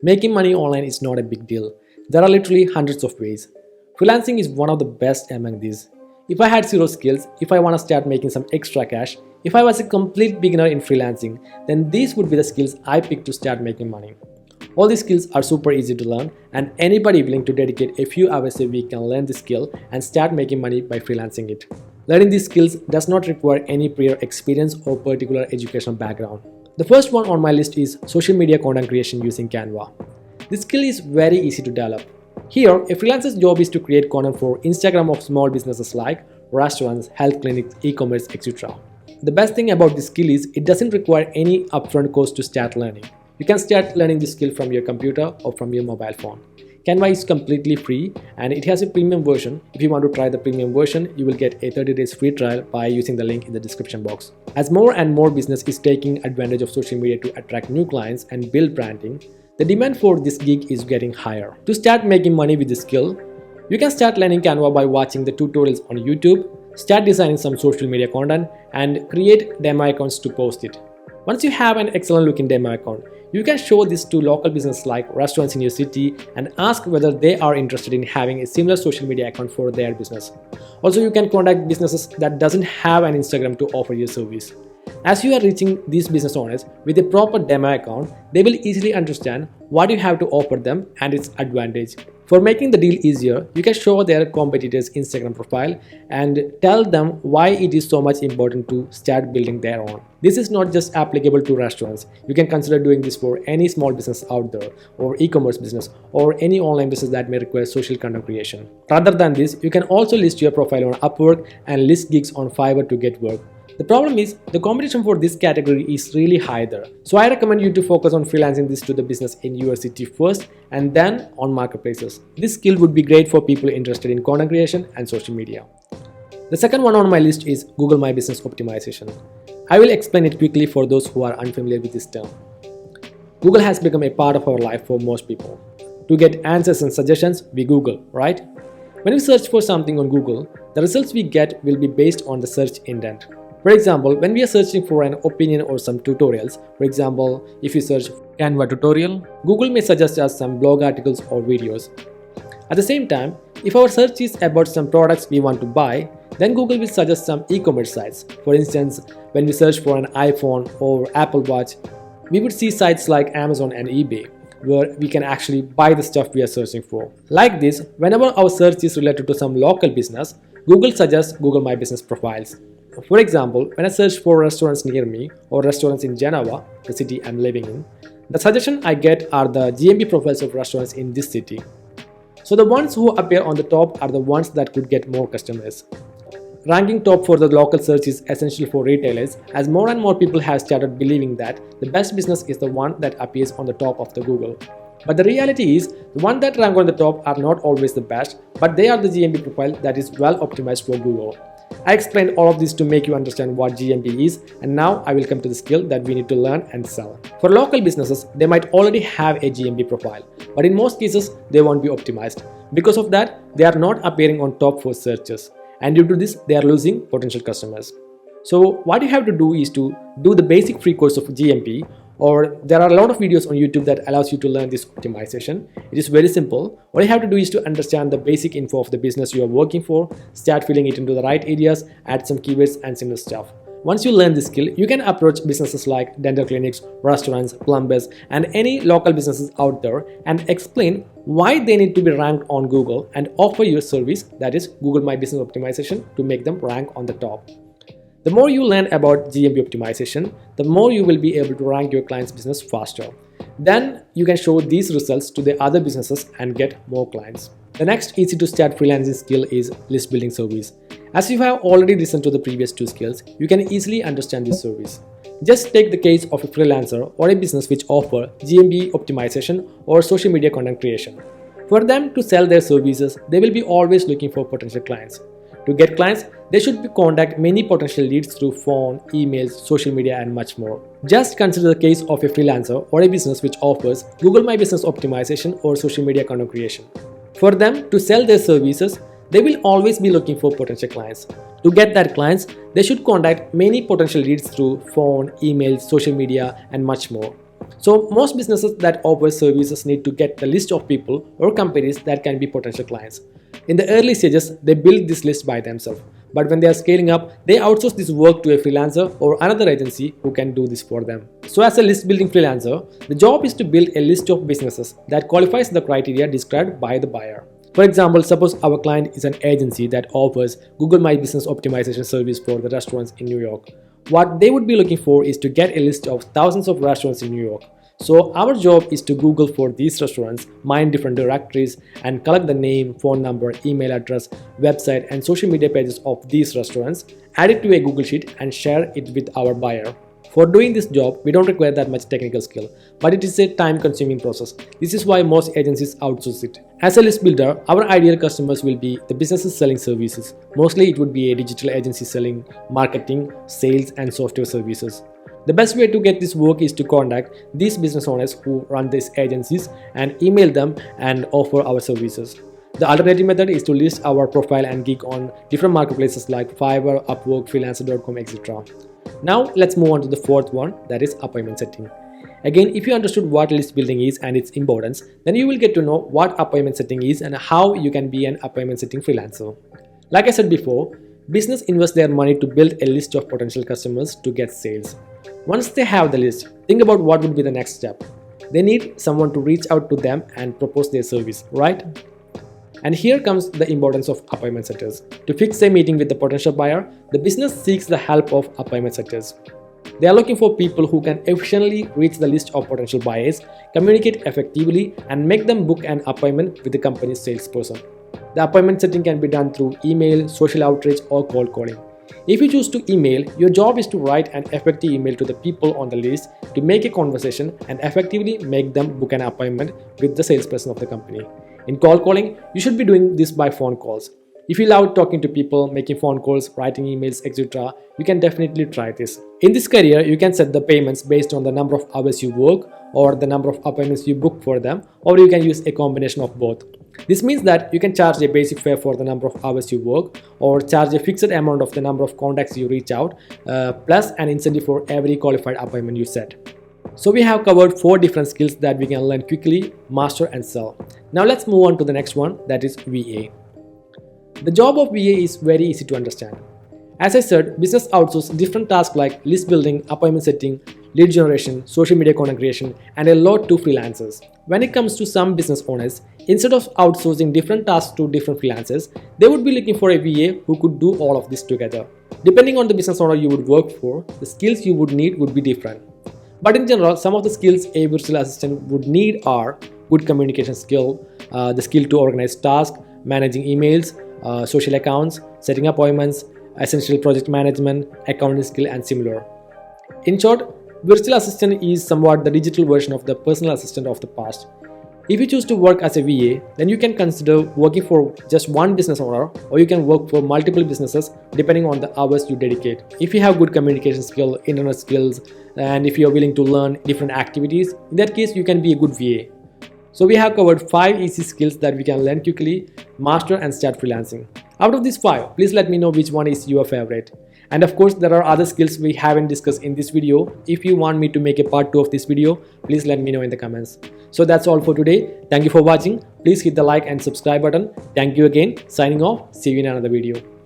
Making money online is not a big deal. There are literally hundreds of ways. Freelancing is one of the best among these. If I had zero skills, if I want to start making some extra cash, if I was a complete beginner in freelancing, then these would be the skills I picked to start making money. All these skills are super easy to learn, and anybody willing to dedicate a few hours a week can learn this skill and start making money by freelancing it. Learning these skills does not require any prior experience or particular educational background. The first one on my list is social media content creation using Canva. This skill is very easy to develop. Here, a freelancer's job is to create content for Instagram of small businesses like restaurants, health clinics, e-commerce, etc. The best thing about this skill is it doesn't require any upfront cost to start learning. You can start learning this skill from your computer or from your mobile phone. Canva is completely free and it has a premium version. If you want to try the premium version, you will get a 30 days free trial by using the link in the description box. As more and more business is taking advantage of social media to attract new clients and build branding, the demand for this gig is getting higher. To start making money with this skill, you can start learning Canva by watching the tutorials on YouTube, start designing some social media content, and create demo accounts to post it. Once you have an excellent looking demo account, you can show this to local businesses like restaurants in your city and ask whether they are interested in having a similar social media account for their business. Also, you can contact businesses that doesn't have an Instagram to offer your service. As you are reaching these business owners with a proper demo account, they will easily understand what you have to offer them and its advantage. For making the deal easier, you can show their competitors' Instagram profile and tell them why it is so much important to start building their own. This is not just applicable to restaurants. You can consider doing this for any small business out there, or e-commerce business, or any online business that may require social content creation. Rather than this, you can also list your profile on Upwork and list gigs on Fiverr to get work. The problem is, the competition for this category is really high there. So I recommend you to focus on freelancing this to the business in your city first and then on marketplaces. This skill would be great for people interested in content creation and social media. The second one on my list is Google My Business Optimization. I will explain it quickly for those who are unfamiliar with this term. Google has become a part of our life for most people. To get answers and suggestions, we Google, right? When we search for something on Google, the results we get will be based on the search intent. For example, when we are searching for an opinion or some tutorials, for example, if you search Canva tutorial, Google may suggest us some blog articles or videos. At the same time, if our search is about some products we want to buy, then Google will suggest some e-commerce sites. For instance, when we search for an iPhone or Apple Watch, we would see sites like Amazon and eBay, where we can actually buy the stuff we are searching for. Like this, whenever our search is related to some local business, Google suggests Google My Business profiles. For example, when I search for restaurants near me or restaurants in Geneva, the city I'm living in, the suggestion I get are the GMB profiles of restaurants in this city. So the ones who appear on the top are the ones that could get more customers. Ranking top for the local search is essential for retailers, as more and more people have started believing that the best business is the one that appears on the top of the Google. But the reality is, the ones that rank on the top are not always the best, but they are the GMB profile that is well optimized for Google. I explained all of this to make you understand what GMB is, and now I will come to the skill that we need to learn and sell. For local businesses, they might already have a GMB profile, but in most cases, they won't be optimized. Because of that, they are not appearing on top for searches, and due to this, they are losing potential customers. So what you have to do is to do the basic free course of GMB, or there are a lot of videos on YouTube that allows you to learn this optimization. It is very simple. All you have to do is to understand the basic info of the business you are working for, start filling it into the right areas, add some keywords and similar stuff. Once you learn this skill, you can approach businesses like dental clinics, restaurants, plumbers, and any local businesses out there and explain why they need to be ranked on Google and offer your service, that is Google My Business Optimization, to make them rank on the top. The more you learn about GMB optimization, the more you will be able to rank your client's business faster. Then you can show these results to the other businesses and get more clients. The next easy to start freelancing skill is list building service. As you have already listened to the previous two skills, you can easily understand this service. Just take the case of a freelancer or a business which offer GMB optimization or social media content creation. For them to sell their services, they will be always looking for potential clients. To get clients, they should contact many potential leads through phone, emails, social media, and much more. Just consider the case of a freelancer or a business which offers Google My Business Optimization or social media content creation. For them to sell their services, they will always be looking for potential clients. To get that clients, they should contact many potential leads through phone, emails, social media, and much more. So most businesses that offer services need to get the list of people or companies that can be potential clients. In the early stages, they build this list by themselves. But when they are scaling up, they outsource this work to a freelancer or another agency who can do this for them. So as a list building freelancer, the job is to build a list of businesses that qualifies the criteria described by the buyer. For example, suppose our client is an agency that offers Google My Business optimization service for the restaurants in New York. What they would be looking for is to get a list of thousands of restaurants in New York. So our job is to Google for these restaurants, mine different directories, and collect the name, phone number, email address, website, and social media pages of these restaurants, add it to a Google Sheet, and share it with our buyer. For doing this job, we don't require that much technical skill, but it is a time-consuming process. This is why most agencies outsource it. As a list builder, our ideal customers will be the businesses selling services. Mostly it would be a digital agency selling marketing, sales, and software services. The best way to get this work is to contact these business owners who run these agencies and email them and offer our services. The alternative method is to list our profile and gig on different marketplaces like Fiverr, Upwork, Freelancer.com, etc. Now let's move on to the fourth one, that is appointment setting. Again, if you understood what list building is and its importance, then you will get to know what appointment setting is and how you can be an appointment setting freelancer. Like I said before, business invests their money to build a list of potential customers to get sales. Once they have the list, think about what would be the next step. They need someone to reach out to them and propose their service, right? And here comes the importance of appointment setters. To fix a meeting with the potential buyer, the business seeks the help of appointment setters. They are looking for people who can efficiently reach the list of potential buyers, communicate effectively, and make them book an appointment with the company's salesperson. The appointment setting can be done through email, social outreach, or cold calling. If you choose to email, your job is to write an effective email to the people on the list to make a conversation and effectively make them book an appointment with the salesperson of the company. In cold calling, you should be doing this by phone calls. If you love talking to people, making phone calls, writing emails, etc., you can definitely try this. In this career, you can set the payments based on the number of hours you work or the number of appointments you book for them, or you can use a combination of both. This means that you can charge a basic fare for the number of hours you work or charge a fixed amount of the number of contacts you reach out, plus an incentive for every qualified appointment you set. So we have covered 4 different skills that we can learn quickly, master and sell. Now let's move on to the next one, that is VA. The job of VA is very easy to understand. As I said, business outsources different tasks like list building, appointment setting, lead generation, social media content creation, and a lot to freelancers. When it comes to some business owners, instead of outsourcing different tasks to different freelancers, they would be looking for a VA who could do all of this together. Depending on the business owner you would work for, the skills you would need would be different. But in general, some of the skills a virtual assistant would need are good communication skill, the skill to organize tasks, managing emails, social accounts, setting appointments, essential project management, accounting skill, and similar. In short, virtual assistant is somewhat the digital version of the personal assistant of the past. If you choose to work as a VA, then you can consider working for just one business owner, or you can work for multiple businesses depending on the hours you dedicate. If you have good communication skill, internet skills, and if you are willing to learn different activities, in that case you can be a good VA. So we have covered 5 easy skills that we can learn quickly, master and start freelancing. Out of these 5, please let me know which one is your favorite. And of course, there are other skills we haven't discussed in this video. If you want me to make a part 2 of this video, please let me know in the comments. So that's all for today. Thank you for watching. Please hit the like and subscribe button. Thank you again. Signing off. See you in another video.